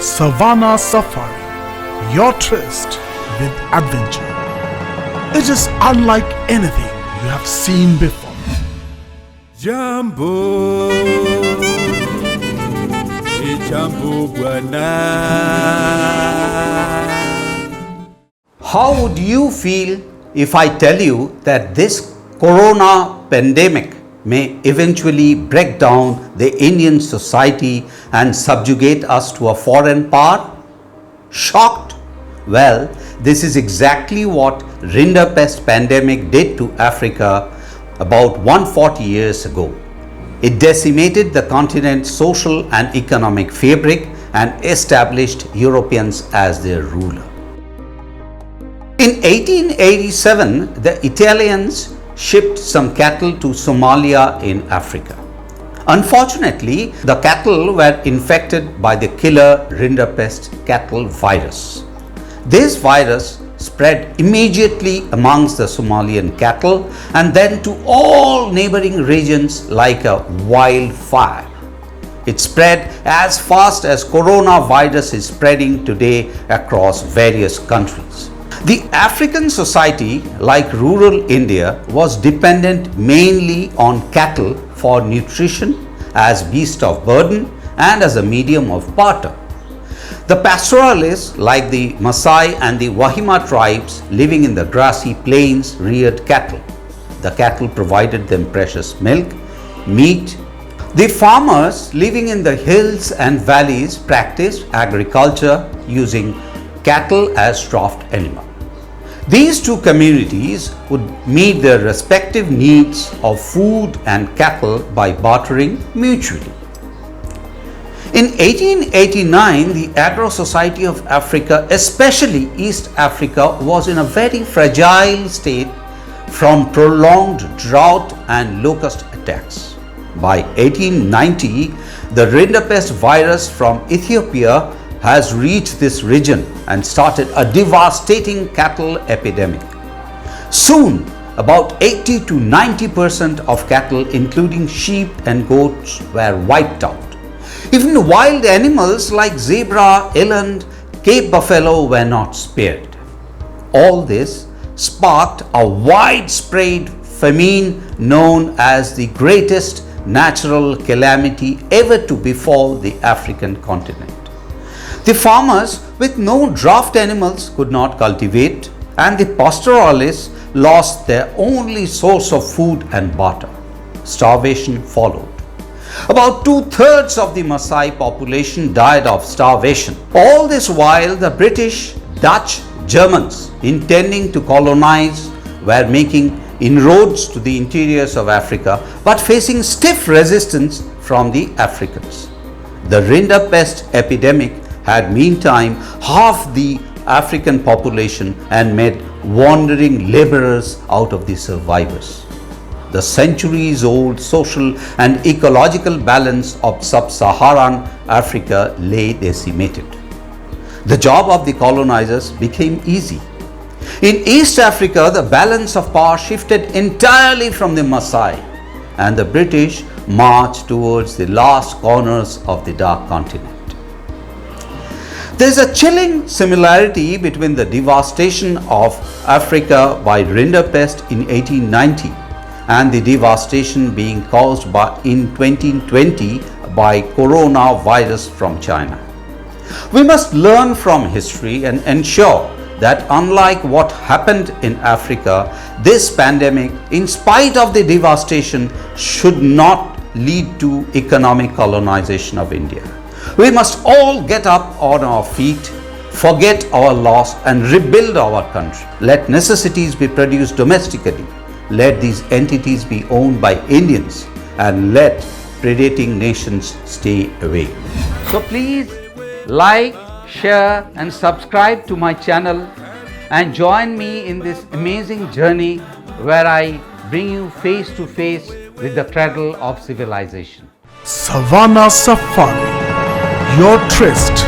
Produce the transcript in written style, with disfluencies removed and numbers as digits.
Savannah Safari, your tryst with adventure. It is unlike anything you have seen before. Jambo, Jambo Guana. How would you feel if I tell you that this corona pandemic may eventually break down the Indian society and subjugate us to a foreign power? Shocked? Well, this is exactly what Rinderpest pandemic did to Africa about 140 years ago. It decimated the continent's social and economic fabric and established Europeans as their ruler. In 1887, the Italians shipped some cattle to Somalia in Africa. Unfortunately, the cattle were infected by the killer Rinderpest cattle virus. This virus spread immediately amongst the Somalian cattle and then to all neighbouring regions like a wildfire. It spread as fast as coronavirus is spreading today across various countries. The African society, like rural India, was dependent mainly on cattle for nutrition, as beast of burden and as a medium of barter. The pastoralists, like the Maasai and the Wahima tribes living in the grassy plains, reared cattle. The cattle provided them precious milk, meat. The farmers living in the hills and valleys practiced agriculture using cattle as draft animal. These two communities would meet their respective needs of food and cattle by bartering mutually. In 1889, the Agro Society of Africa, especially East Africa, was in a very fragile state from prolonged drought and locust attacks. By 1890, the Rinderpest virus from Ethiopia has reached this region and started a devastating cattle epidemic. Soon, about 80 to 90% of cattle, including sheep and goats, were wiped out. Even wild animals like zebra, eland, Cape buffalo were not spared. All this sparked a widespread famine known as the greatest natural calamity ever to befall the African continent. The farmers with no draft animals could not cultivate, and the pastoralists lost their only source of food and barter. Starvation followed. About 2/3 of the Maasai population died of starvation. All this while, the British, Dutch, Germans intending to colonize were making inroads to the interiors of Africa, but facing stiff resistance from the Africans. The Rinderpest epidemic had meantime half the African population and made wandering laborers out of the survivors. The centuries-old social and ecological balance of sub-Saharan Africa lay decimated. The job of the colonizers became easy. In East Africa, the balance of power shifted entirely from the Maasai, and the British marched towards the last corners of the dark continent. There is a chilling similarity between the devastation of Africa by Rinderpest in 1890 and the devastation being caused in 2020 by coronavirus from China. We must learn from history and ensure that unlike what happened in Africa, this pandemic, in spite of the devastation, should not lead to economic colonization of India. We must all get up on our feet, forget our loss and rebuild our country. Let necessities be produced domestically. Let these entities be owned by Indians and let predating nations stay away. So please like, share and subscribe to my channel and join me in this amazing journey where I bring you face to face with the cradle of civilization. Savannah Safari, your tryst